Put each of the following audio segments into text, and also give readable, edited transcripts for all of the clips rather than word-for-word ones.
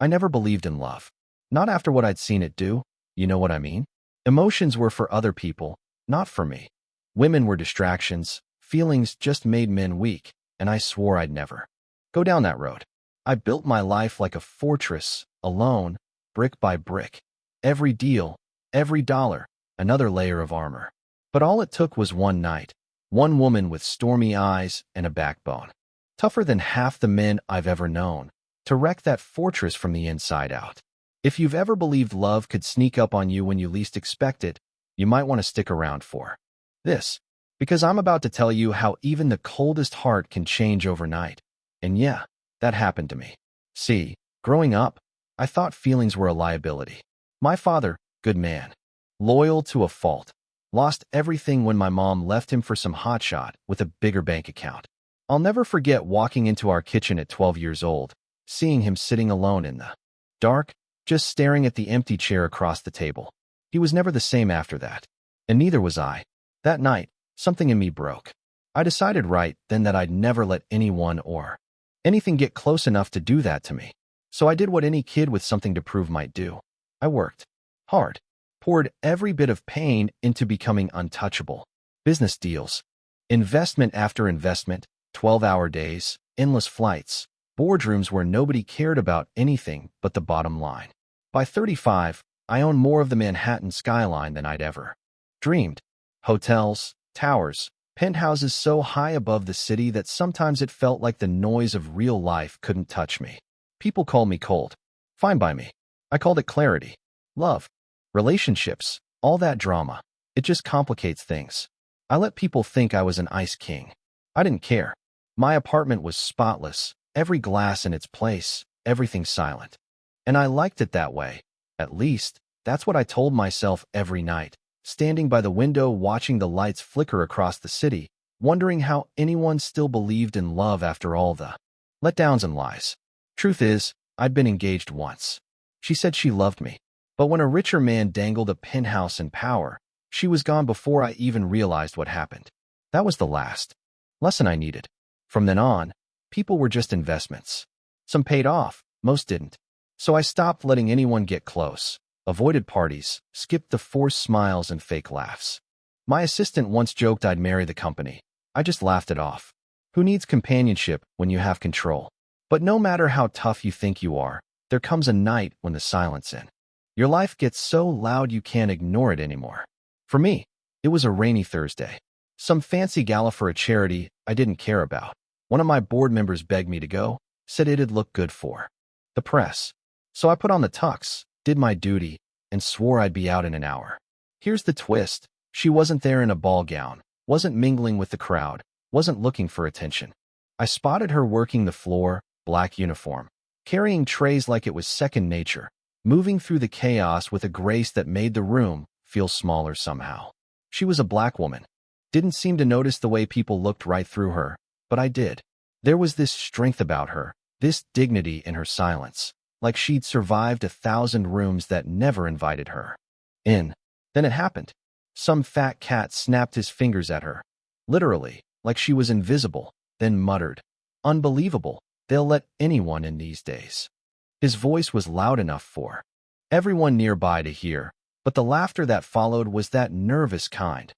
I never believed in love. Not after what I'd seen it do, you know what I mean? Emotions were for other people, not for me. Women were distractions, feelings just made men weak, and I swore I'd never go down that road. I built my life like a fortress, alone, brick by brick. Every deal, every dollar, another layer of armor. But all it took was one night, one woman with stormy eyes and a backbone, tougher than half the men I've ever known, to wreck that fortress from the inside out. If you've ever believed love could sneak up on you when you least expect it, you might want to stick around for this, because I'm about to tell you how even the coldest heart can change overnight. And yeah, that happened to me. See, growing up, I thought feelings were a liability. My father, good man, loyal to a fault, lost everything when my mom left him for some hotshot with a bigger bank account. I'll never forget walking into our kitchen at 12 years old, seeing him sitting alone in the dark, just staring at the empty chair across the table. He was never the same after that, and neither was I. That night, something in me broke. I decided right then that I'd never let anyone or anything get close enough to do that to me. So I did what any kid with something to prove might do. I worked hard, poured every bit of pain into becoming untouchable. Business deals, investment after investment, 12-hour days, endless flights, boardrooms where nobody cared about anything but the bottom line. By 35, I owned more of the Manhattan skyline than I'd ever dreamed. Hotels, towers, penthouses so high above the city that sometimes it felt like the noise of real life couldn't touch me. People called me cold. Fine by me. I called it clarity. Love. Relationships. All that drama. It just complicates things. I let people think I was an ice king. I didn't care. My apartment was spotless, every glass in its place, everything silent. And I liked it that way. At least, that's what I told myself every night, standing by the window watching the lights flicker across the city, wondering how anyone still believed in love after all the letdowns and lies. Truth is, I'd been engaged once. She said she loved me. But when a richer man dangled a penthouse and power, she was gone before I even realized what happened. That was the last lesson I needed. From then on, people were just investments. Some paid off, most didn't. So I stopped letting anyone get close, avoided parties, skipped the forced smiles and fake laughs. My assistant once joked I'd marry the company. I just laughed it off. Who needs companionship when you have control? But no matter how tough you think you are, there comes a night when the silence in your life gets so loud you can't ignore it anymore. For me, it was a rainy Thursday. Some fancy gala for a charity I didn't care about. One of my board members begged me to go, said it'd look good for the press. So I put on the tux, did my duty, and swore I'd be out in an hour. Here's the twist. She wasn't there in a ball gown, wasn't mingling with the crowd, wasn't looking for attention. I spotted her working the floor, black uniform, carrying trays like it was second nature, moving through the chaos with a grace that made the room feel smaller somehow. She was a black woman. Didn't seem to notice the way people looked right through her, but I did. There was this strength about her, this dignity in her silence, like she'd survived 1,000 rooms that never invited her in. Then it happened. Some fat cat snapped his fingers at her, literally, like she was invisible, then muttered, "Unbelievable, they'll let anyone in these days." His voice was loud enough for everyone nearby to hear, but the laughter that followed was that nervous kind.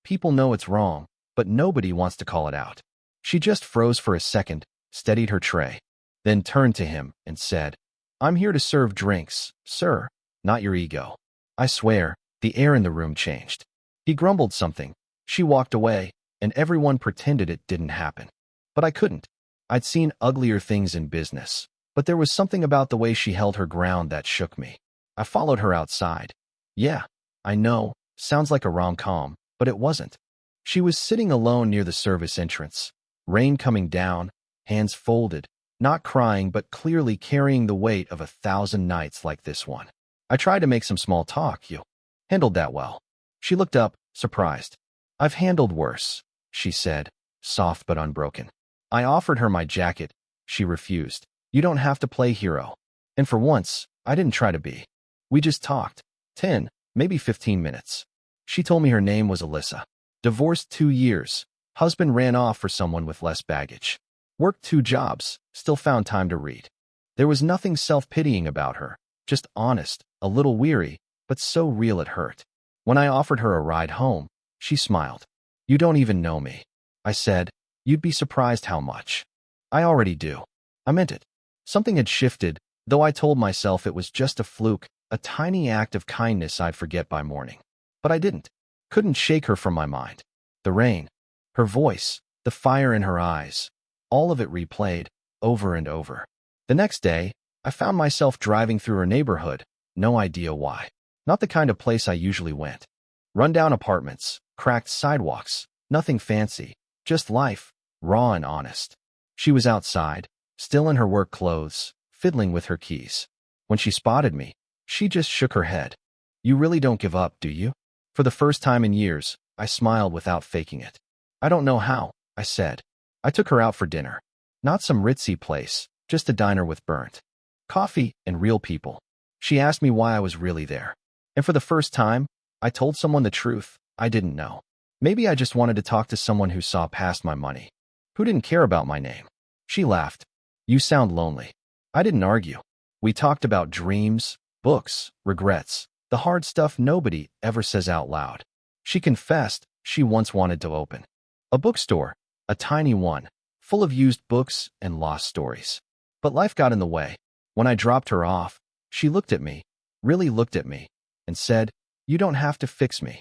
People know it's wrong, but nobody wants to call it out. She just froze for a second, steadied her tray, then turned to him and said, "I'm here to serve drinks, sir, not your ego." I swear, the air in the room changed. He grumbled something. She walked away, and everyone pretended it didn't happen. But I couldn't. I'd seen uglier things in business, but there was something about the way she held her ground that shook me. I followed her outside. Yeah, I know, sounds like a rom-com, but it wasn't. She was sitting alone near the service entrance, rain coming down, hands folded, not crying but clearly carrying the weight of 1,000 nights like this one. I tried to make some small talk. "You handled that well." She looked up, surprised. "I've handled worse," she said, soft but unbroken. I offered her my jacket. She refused. "You don't have to play hero." And for once, I didn't try to be. We just talked. 10, maybe 15 minutes. She told me her name was Alyssa. Divorced 2 years. Husband ran off for someone with less baggage. Worked 2 jobs. Still found time to read. There was nothing self-pitying about her, just honest, a little weary, but so real it hurt. When I offered her a ride home, she smiled. "You don't even know me," I said. "You'd be surprised how much." "I already do." I meant it. Something had shifted, though I told myself it was just a fluke, a tiny act of kindness I'd forget by morning. But I didn't. Couldn't shake her from my mind. The rain, her voice, the fire in her eyes, all of it replayed, over and over. The next day, I found myself driving through her neighborhood, no idea why. Not the kind of place I usually went. Rundown apartments, cracked sidewalks, nothing fancy, just life, raw and honest. She was outside, still in her work clothes, fiddling with her keys. When she spotted me, she just shook her head. "You really don't give up, do you?" For the first time in years, I smiled without faking it. "I don't know how," I said. I took her out for dinner. Not some ritzy place, just a diner with burnt coffee and real people. She asked me why I was really there. And for the first time, I told someone the truth I didn't know. Maybe I just wanted to talk to someone who saw past my money, who didn't care about my name. She laughed. "You sound lonely." I didn't argue. We talked about dreams, books, regrets, the hard stuff nobody ever says out loud. She confessed she once wanted to open a bookstore, a tiny one, full of used books and lost stories. But life got in the way. When I dropped her off, she looked at me, really looked at me, and said, "You don't have to fix me."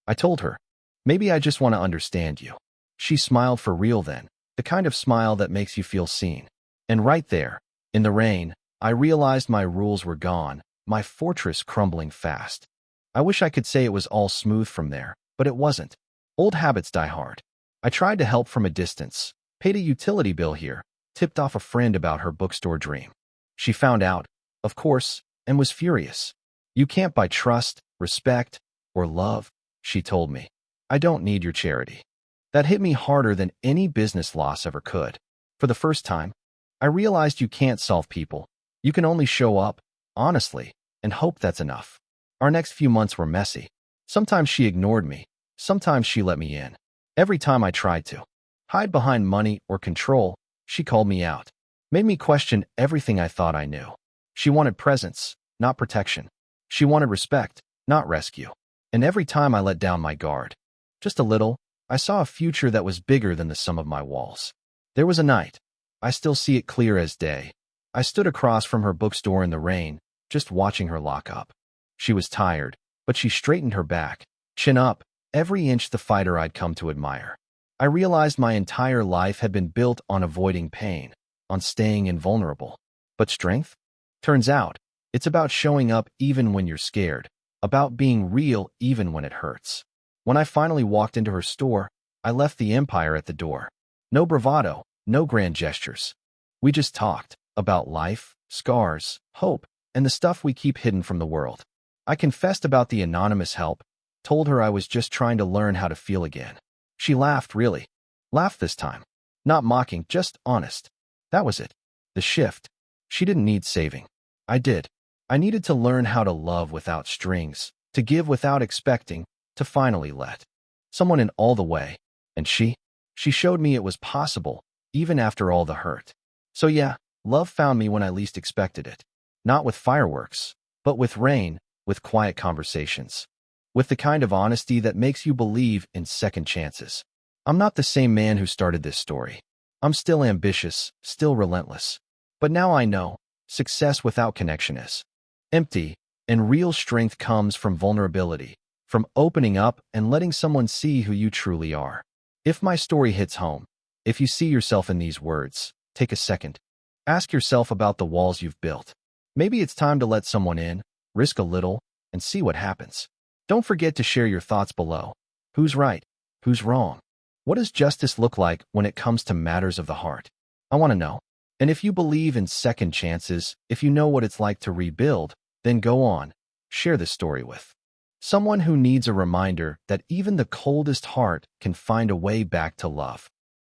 I told her, "Maybe I just want to understand you." She smiled for real then, the kind of smile that makes you feel seen. And right there, in the rain, I realized my rules were gone, my fortress crumbling fast. I wish I could say it was all smooth from there, but it wasn't. Old habits die hard. I tried to help from a distance, paid a utility bill here, tipped off a friend about her bookstore dream. She found out, of course, and was furious. "You can't buy trust, respect, or love," she told me. "I don't need your charity." That hit me harder than any business loss ever could. For the first time, I realized you can't solve people. You can only show up, honestly, and hope that's enough. Our next few months were messy. Sometimes she ignored me. Sometimes she let me in. Every time I tried to hide behind money or control, she called me out. Made me question everything I thought I knew. She wanted presence, not protection. She wanted respect, not rescue. And every time I let down my guard, just a little, I saw a future that was bigger than the sum of my walls. There was a night. I still see it clear as day. I stood across from her bookstore in the rain, just watching her lock up. She was tired, but she straightened her back, chin up, every inch the fighter I'd come to admire. I realized my entire life had been built on avoiding pain, on staying invulnerable. But strength? Turns out, it's about showing up even when you're scared, about being real even when it hurts. When I finally walked into her store, I left the empire at the door. No bravado, no grand gestures. We just talked about life, scars, hope, and the stuff we keep hidden from the world. I confessed about the anonymous help, told her I was just trying to learn how to feel again. She laughed, really. Laughed this time. Not mocking, just honest. That was it. The shift. She didn't need saving. I did. I needed to learn how to love without strings, to give without expecting, to finally let someone in all the way. And she showed me it was possible, even after all the hurt. So yeah, love found me when I least expected it. Not with fireworks, but with rain, with quiet conversations. With the kind of honesty that makes you believe in second chances. I'm not the same man who started this story. I'm still ambitious, still relentless. But now I know, success without connection is empty, and real strength comes from vulnerability, from opening up and letting someone see who you truly are. If my story hits home, if you see yourself in these words, take a second. Ask yourself about the walls you've built. Maybe it's time to let someone in, risk a little, and see what happens. Don't forget to share your thoughts below. Who's right? Who's wrong? What does justice look like when it comes to matters of the heart? I want to know. And if you believe in second chances, if you know what it's like to rebuild, then go on, share this story with someone who needs a reminder that even the coldest heart can find a way back to love.